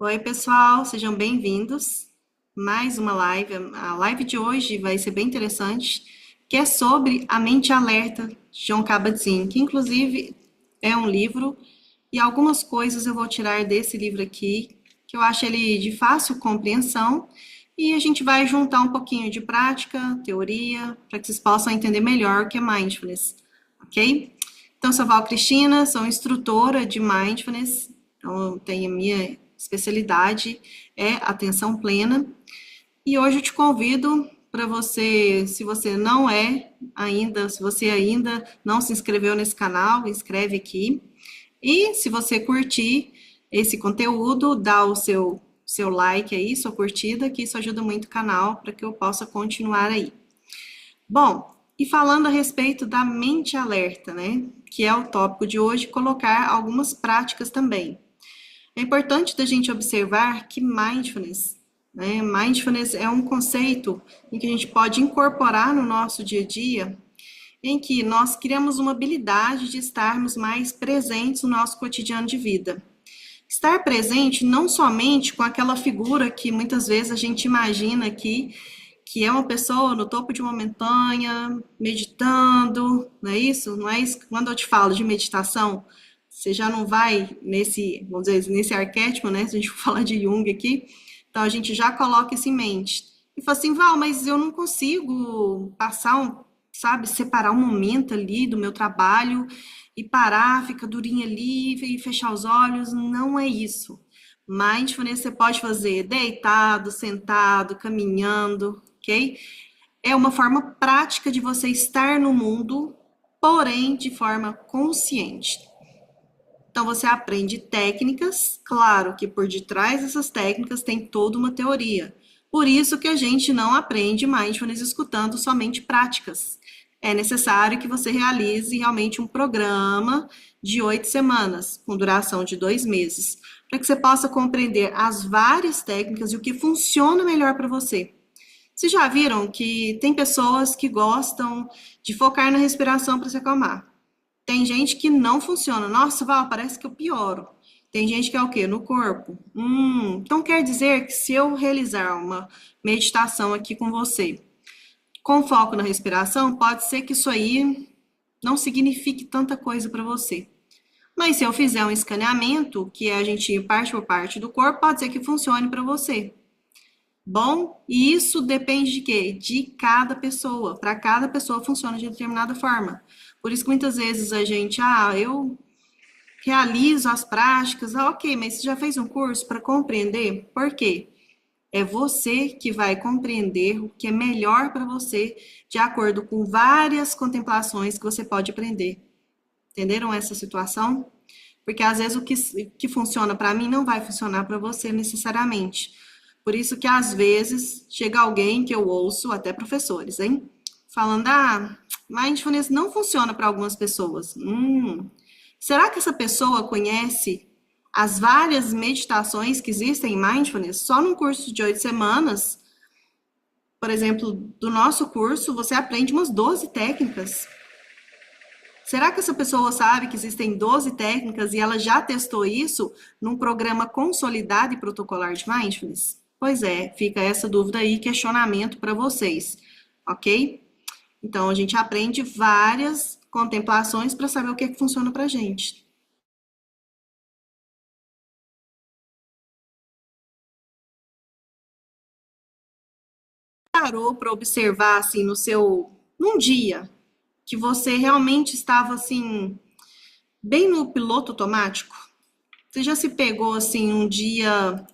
Oi, pessoal, sejam bem-vindos. Mais uma live. A live de hoje vai ser bem interessante, que é sobre a mente alerta de John Kabat-Zinn, que inclusive é um livro e algumas coisas eu vou tirar desse livro aqui, que eu acho ele de fácil compreensão, e a gente vai juntar um pouquinho de prática, teoria, para que vocês possam entender melhor o que é mindfulness, ok? Então, sou a Val Cristina, sou instrutora de mindfulness, então tenho a minha especialidade é atenção plena. E hoje eu te convido para você, se você não é ainda, se você ainda não se inscreveu nesse canal, inscreve aqui. E se você curtir esse conteúdo, dá o seu like aí, sua curtida, que isso ajuda muito o canal para que eu possa continuar aí. Bom, e falando a respeito da mente alerta, né? Que é o tópico de hoje, colocar algumas práticas também. É importante da gente observar que mindfulness é um conceito em que a gente pode incorporar no nosso dia a dia, em que nós criamos uma habilidade de estarmos mais presentes no nosso cotidiano de vida. Estar presente não somente com aquela figura que muitas vezes a gente imagina aqui, que é uma pessoa no topo de uma montanha, meditando, não é isso? Não é isso? Quando eu te falo de meditação, você já não vai nesse, vamos dizer, nesse arquétipo, né? Se a gente for falar de Jung aqui, então a gente já coloca isso em mente. E fala assim, Val, mas eu não consigo passar sabe, separar um momento ali do meu trabalho e parar, ficar durinha ali e fechar os olhos. Não é isso. Mindfulness você pode fazer deitado, sentado, caminhando, ok? É uma forma prática de você estar no mundo, porém de forma consciente. Então você aprende técnicas, claro que por detrás dessas técnicas tem toda uma teoria. Por isso que a gente não aprende mindfulness escutando somente práticas. É necessário que você realize realmente um programa de 8 semanas, com duração de 2 meses, para que você possa compreender as várias técnicas e o que funciona melhor para você. Vocês já viram que tem pessoas que gostam de focar na respiração para se acalmar? Tem gente que não funciona. Nossa, Val, parece que eu pioro. Tem gente que é o quê? No corpo. Então quer dizer que se eu realizar uma meditação aqui com você, com foco na respiração, pode ser que isso aí não signifique tanta coisa para você. Mas se eu fizer um escaneamento, que é a gente ir parte por parte do corpo, pode ser que funcione para você. Bom, e isso depende de quê? De cada pessoa. Para cada pessoa funciona de determinada forma. Por isso que muitas vezes a gente, eu realizo as práticas, ok, mas você já fez um curso para compreender? Por quê? É você que vai compreender o que é melhor para você, de acordo com várias contemplações que você pode aprender. Entenderam essa situação? Porque às vezes o que funciona para mim não vai funcionar para você necessariamente. Por isso que às vezes chega alguém que eu ouço, até professores, hein? Falando, mindfulness não funciona para algumas pessoas. Será que essa pessoa conhece as várias meditações que existem em mindfulness? Só num curso de 8 semanas, por exemplo, do nosso curso, você aprende umas 12 técnicas. Será que essa pessoa sabe que existem 12 técnicas e ela já testou isso num programa consolidado e protocolar de mindfulness? Pois é, fica essa dúvida aí, questionamento para vocês, ok? Então, a gente aprende várias contemplações para saber o que funciona para a gente. Parou para observar, assim, num dia, que você realmente estava, assim, bem no piloto automático? Você já se pegou, assim, um dia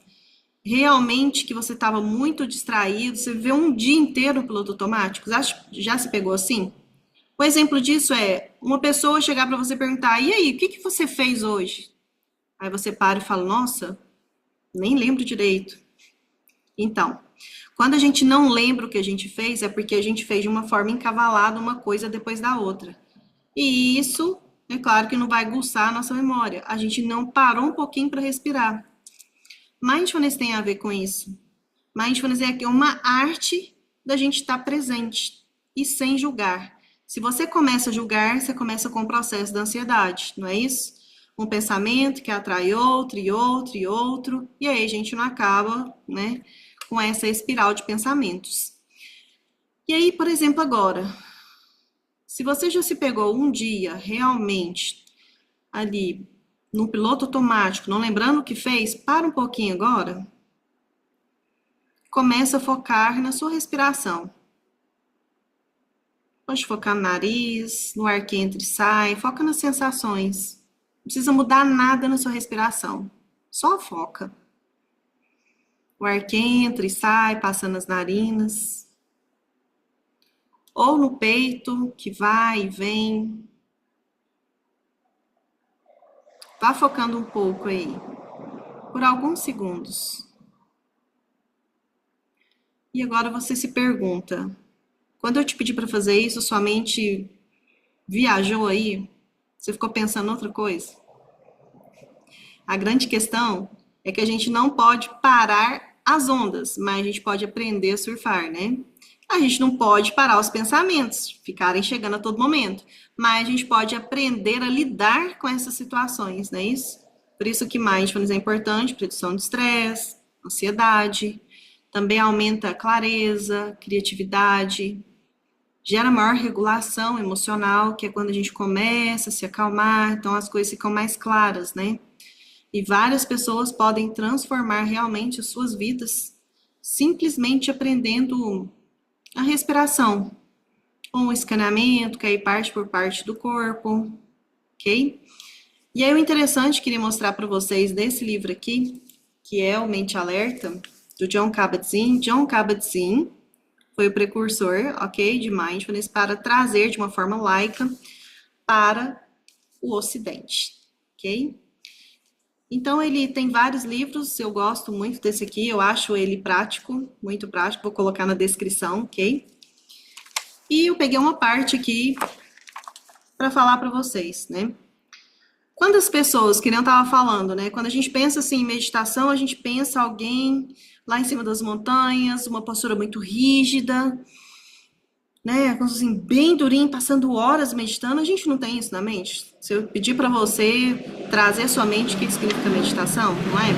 realmente que você estava muito distraído, você viveu um dia inteiro no piloto automático? Já se pegou assim? Um exemplo disso é uma pessoa chegar para você e perguntar: e aí, o que você fez hoje? Aí você para e fala: nossa, nem lembro direito. Então, quando a gente não lembra o que a gente fez, é porque a gente fez de uma forma encavalada uma coisa depois da outra. E isso, é claro que não vai aguçar a nossa memória. A gente não parou um pouquinho para respirar. Mindfulness tem a ver com isso. Mindfulness é uma arte da gente estar presente e sem julgar. Se você começa a julgar, você começa com o processo da ansiedade, não é isso? um pensamento que atrai outro e outro e outro, e aí a gente não acaba, né, com essa espiral de pensamentos. E aí, por exemplo, agora, se você já se pegou um dia realmente ali no piloto automático, não lembrando o que fez, para um pouquinho agora. Começa a focar na sua respiração. Pode focar no nariz, no ar que entra e sai, foca nas sensações. Não precisa mudar nada na sua respiração, só foca. O ar que entra e sai, passa nas narinas. Ou no peito, que vai e vem. Vá focando um pouco aí, por alguns segundos. E agora você se pergunta, quando eu te pedi para fazer isso, sua mente viajou aí? Você ficou pensando em outra coisa? A grande questão é que a gente não pode parar as ondas, mas a gente pode aprender a surfar, né? A gente não pode parar os pensamentos, ficarem chegando a todo momento, mas a gente pode aprender a lidar com essas situações, não é isso? Por isso que mindfulness é importante, redução de estresse, ansiedade, também aumenta a clareza, criatividade, gera maior regulação emocional, que é quando a gente começa a se acalmar, então as coisas ficam mais claras, né? E várias pessoas podem transformar realmente as suas vidas simplesmente aprendendo a respiração, com o escaneamento, que aí parte por parte do corpo, ok? E aí o interessante, queria mostrar para vocês desse livro aqui, que é o Mente Alerta, do Jon Kabat-Zinn. Jon Kabat-Zinn foi o precursor, ok, de mindfulness para trazer de uma forma laica para o Ocidente, ok? Então, ele tem vários livros, eu gosto muito desse aqui, eu acho ele prático, muito prático, vou colocar na descrição, ok? E eu peguei uma parte aqui para falar para vocês, né? Quando as pessoas, que nem eu estava falando, né? Quando a gente pensa assim em meditação, a gente pensa alguém lá em cima das montanhas, uma postura muito rígida, né? Assim, bem durinho, passando horas meditando. A gente não tem isso na mente. Se eu pedir para você trazer à sua mente o que significa meditação, não é?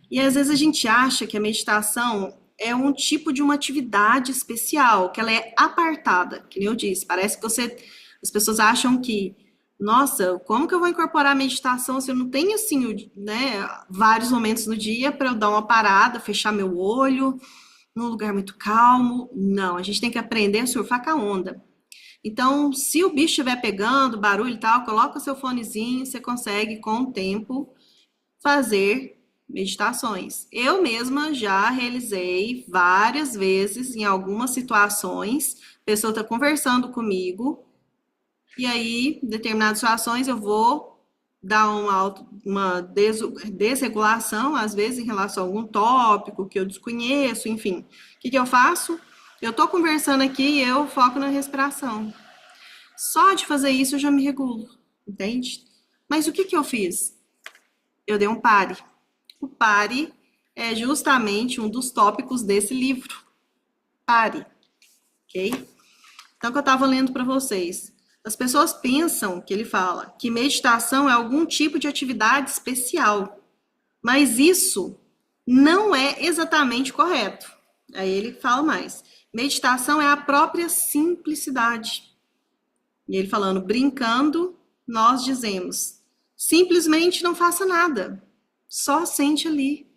E às vezes a gente acha que a meditação é um tipo de uma atividade especial, que ela é apartada, que nem eu disse. Parece que as pessoas acham que, nossa, como que eu vou incorporar a meditação se eu não tenho, assim, né, vários momentos no dia para eu dar uma parada, fechar meu olho, num lugar muito calmo? Não, a gente tem que aprender a surfar com a onda. Então, se o bicho estiver pegando, barulho e tal, coloca o seu fonezinho, você consegue, com o tempo, fazer meditações. Eu mesma já realizei várias vezes, em algumas situações, a pessoa está conversando comigo, e aí, em determinadas situações, eu vou dar uma desregulação, às vezes, em relação a algum tópico que eu desconheço, enfim. O que eu faço? Eu estou conversando aqui e eu foco na respiração. Só de fazer isso eu já me regulo, entende? Mas o que eu fiz? Eu dei um pare. O pare é justamente um dos tópicos desse livro. Pare, ok? Então, o que eu estava lendo para vocês. As pessoas pensam, que ele fala, que meditação é algum tipo de atividade especial. Mas isso não é exatamente correto. Aí ele fala mais. Meditação é a própria simplicidade. E ele falando, brincando, nós dizemos, simplesmente não faça nada. Só sente ali.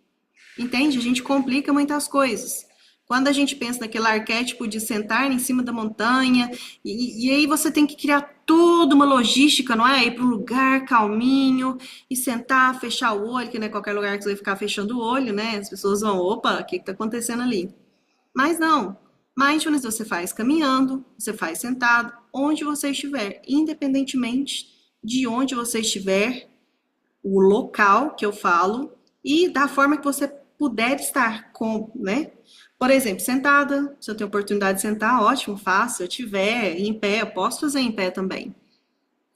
Entende? A gente complica muitas coisas. Quando a gente pensa naquele arquétipo de sentar em cima da montanha, e aí você tem que criar toda uma logística, não é? Ir para um lugar calminho, e sentar, fechar o olho, que não é qualquer lugar que você vai ficar fechando o olho, né? As pessoas vão, opa, o que está acontecendo ali? Mas não. Mindfulness você faz caminhando, você faz sentado, onde você estiver, independentemente de onde você estiver, o local que eu falo, e da forma que você puder estar com, né? Por exemplo, sentada, se eu tenho oportunidade de sentar, ótimo, faço. Se eu tiver em pé, eu posso fazer em pé também,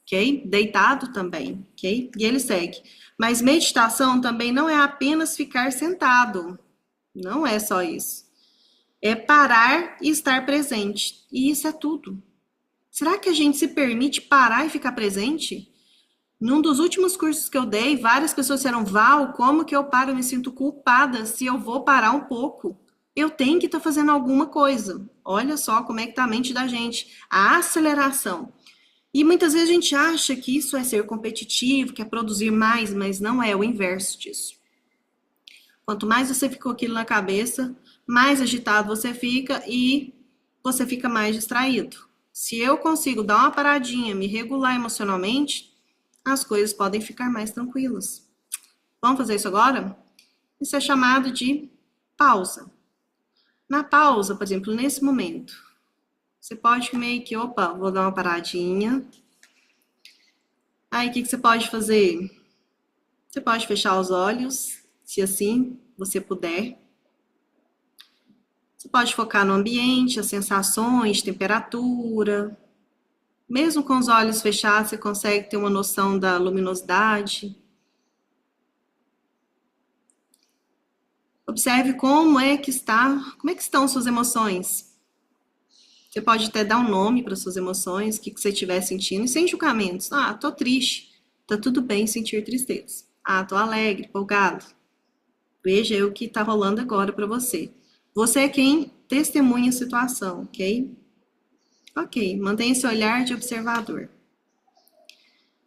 ok? Deitado também, ok? E ele segue. Mas meditação também não é apenas ficar sentado, não é só isso. É parar e estar presente, e isso é tudo. Será que a gente se permite parar e ficar presente? Num dos últimos cursos que eu dei, várias pessoas disseram, Val, como que eu paro? Eu me sinto culpada se eu vou parar um pouco. Eu tenho que estar fazendo alguma coisa. Olha só como é que tá a mente da gente. A aceleração. E muitas vezes a gente acha que isso é ser competitivo, que é produzir mais, mas não é o inverso disso. Quanto mais você ficou aquilo na cabeça, mais agitado você fica e você fica mais distraído. Se eu consigo dar uma paradinha, me regular emocionalmente, as coisas podem ficar mais tranquilas. Vamos fazer isso agora? Isso é chamado de pausa. Na pausa, por exemplo, nesse momento, você pode meio que, opa, vou dar uma paradinha. Aí, o que você pode fazer? Você pode fechar os olhos, se assim você puder. Você pode focar no ambiente, as sensações, temperatura. Mesmo com os olhos fechados, você consegue ter uma noção da luminosidade. Observe como é que estão suas emoções. Você pode até dar um nome para suas emoções, o que você estiver sentindo, e sem julgamentos. Ah, tô triste. Tá tudo bem sentir tristeza. Ah, tô alegre, empolgado. Veja o que tá rolando agora para você. Você é quem testemunha a situação, ok? Ok, mantenha esse olhar de observador.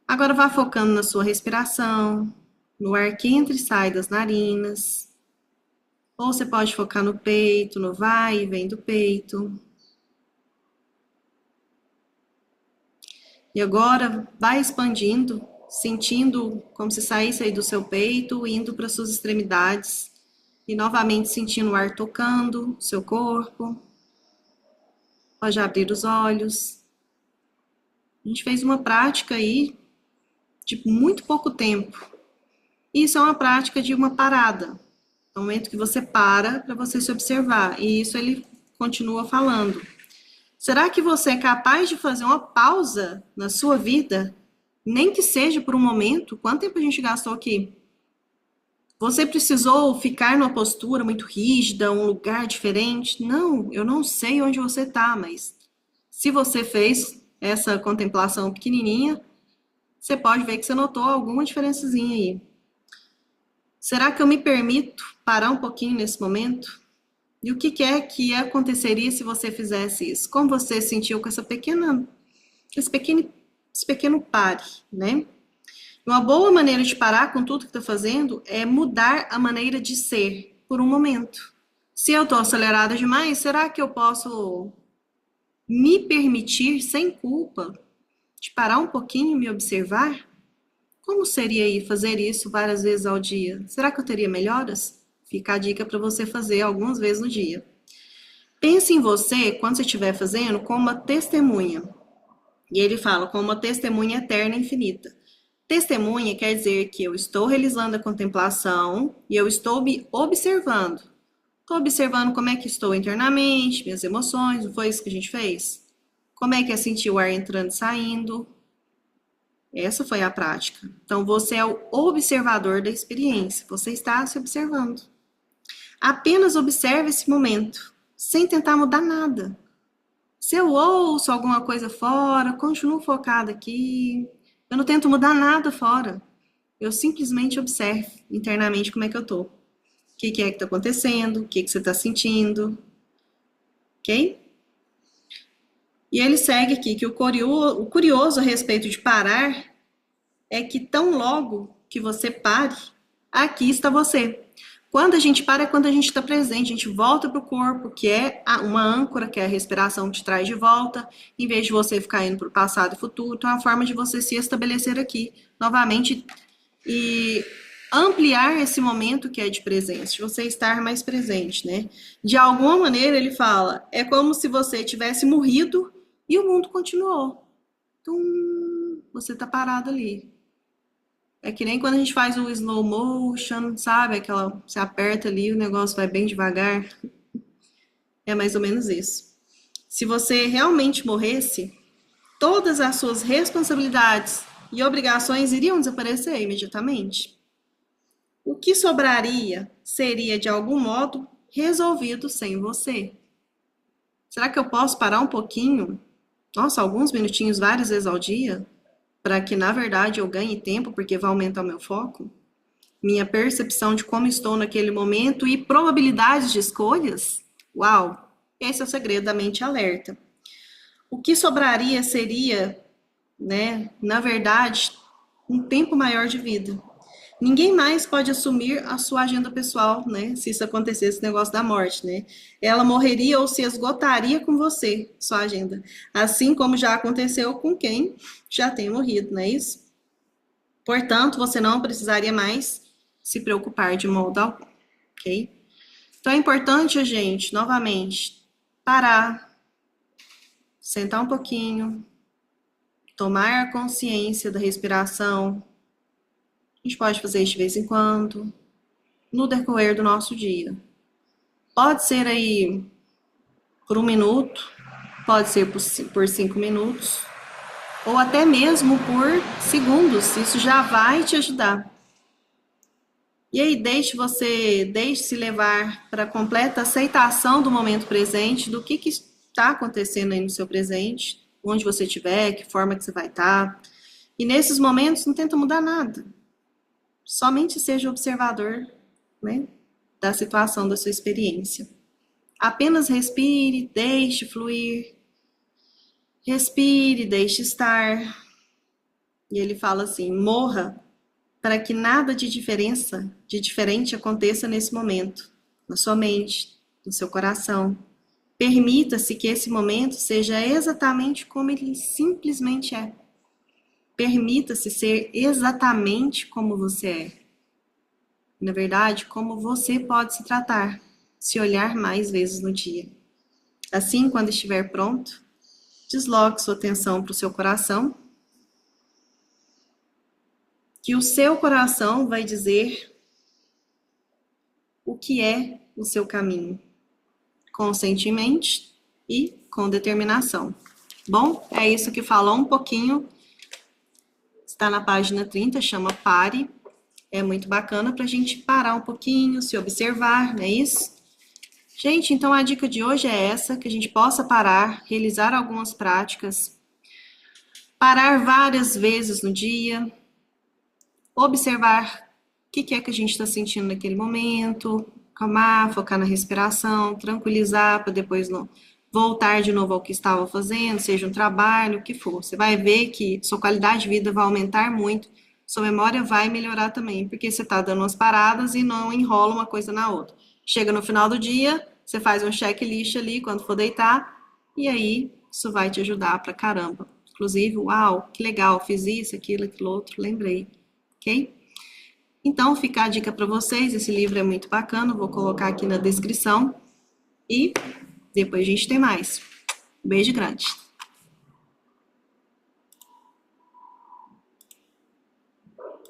Agora vá focando na sua respiração, no ar que entra e sai das narinas. Ou você pode focar no peito, no vai e vem do peito. E agora vai expandindo, sentindo como se saísse aí do seu peito, indo para suas extremidades. E novamente sentindo o ar tocando seu corpo. Pode abrir os olhos. A gente fez uma prática aí de muito pouco tempo. Isso é uma prática de uma parada. É o momento que você para você se observar. E isso ele continua falando. Será que você é capaz de fazer uma pausa na sua vida? Nem que seja por um momento? Quanto tempo a gente gastou aqui? Você precisou ficar numa postura muito rígida, um lugar diferente? Não, eu não sei onde você está, mas se você fez essa contemplação pequenininha, você pode ver que você notou alguma diferençazinha aí. Será que eu me permito parar um pouquinho nesse momento? E o que é que aconteceria se você fizesse isso? Como você sentiu com esse pequeno pare, né? Uma boa maneira de parar com tudo que está fazendo é mudar a maneira de ser por um momento. Se eu estou acelerada demais, será que eu posso me permitir, sem culpa, de parar um pouquinho e me observar? Como seria aí fazer isso várias vezes ao dia? Será que eu teria melhoras? Fica a dica para você fazer algumas vezes no dia. Pense em você, quando você estiver fazendo, como uma testemunha. E ele fala, como uma testemunha eterna e infinita. Testemunha quer dizer que eu estou realizando a contemplação e eu estou me observando. Estou observando como é que estou internamente, minhas emoções, não foi isso que a gente fez? Como é que é sentir o ar entrando e saindo? Essa foi a prática. Então, você é o observador da experiência. Você está se observando. Apenas observe esse momento, sem tentar mudar nada. Se eu ouço alguma coisa fora, continuo focada aqui. Eu não tento mudar nada fora. Eu simplesmente observo internamente como é que eu tô. O que é que está acontecendo, o que você está sentindo. Ok? E ele segue aqui que o curioso a respeito de parar é que tão logo que você pare, aqui está você. Quando a gente para é quando a gente está presente, a gente volta para o corpo, que é uma âncora, que é a respiração que te traz de volta, em vez de você ficar indo para o passado e futuro. Então, é uma forma de você se estabelecer aqui, novamente, e ampliar esse momento que é de presença, de você estar mais presente, né? De alguma maneira, ele fala, é como se você tivesse morrido e o mundo continuou. Então, você está parado ali. É que nem quando a gente faz o slow motion, sabe? Você aperta ali, o negócio vai bem devagar. É mais ou menos isso. Se você realmente morresse, todas as suas responsabilidades e obrigações iriam desaparecer imediatamente. O que sobraria seria, de algum modo, resolvido sem você. Será que eu posso parar um pouquinho? Nossa, alguns minutinhos, várias vezes ao dia? para que, na verdade, eu ganhe tempo, porque vai aumentar o meu foco, minha percepção de como estou naquele momento e probabilidades de escolhas, uau, esse é o segredo da mente alerta. O que sobraria seria, né, na verdade, um tempo maior de vida. Ninguém mais pode assumir a sua agenda pessoal, né? Se isso acontecesse, esse negócio da morte, né? Ela morreria ou se esgotaria com você, sua agenda. Assim como já aconteceu com quem já tem morrido, não é isso? Portanto, você não precisaria mais se preocupar de modo algum, ok? Então é importante a gente, novamente, parar, sentar um pouquinho, tomar consciência da respiração. A gente pode fazer isso de vez em quando, no decorrer do nosso dia. Pode ser aí por 1 minuto, pode ser por 5 minutos, ou até mesmo por segundos. Isso já vai te ajudar. E aí, deixe-se levar para a completa aceitação do momento presente, do que está acontecendo aí no seu presente, onde você estiver, que forma que você vai estar. E nesses momentos, não tenta mudar nada. Somente seja observador, né, da situação, da sua experiência. Apenas respire, deixe fluir. Respire, deixe estar. E ele fala assim: morra para que nada de diferente aconteça nesse momento, na sua mente, no seu coração. Permita-se que esse momento seja exatamente como ele simplesmente é. Permita-se ser exatamente como você é. Na verdade, como você pode se tratar, se olhar mais vezes no dia. Assim, quando estiver pronto, desloque sua atenção para o seu coração, que o seu coração vai dizer o que é o seu caminho, conscientemente e com determinação. Bom, é isso que falou um pouquinho, está na página 30, chama Pare. É muito bacana para a gente parar um pouquinho, se observar, não é isso? Gente, então a dica de hoje é essa, que a gente possa parar, realizar algumas práticas, parar várias vezes no dia, observar o que é que a gente está sentindo naquele momento, calmar, focar na respiração, tranquilizar para depois não voltar de novo ao que estava fazendo, seja um trabalho, o que for. Você vai ver que sua qualidade de vida vai aumentar muito, sua memória vai melhorar também, porque você está dando umas paradas e não enrola uma coisa na outra. Chega no final do dia, você faz um checklist ali quando for deitar, e aí isso vai te ajudar pra caramba. Inclusive, uau, que legal, fiz isso, aquilo outro, lembrei, ok? Então, fica a dica para vocês, esse livro é muito bacana, vou colocar aqui na descrição, e depois a gente tem mais. Um beijo grande.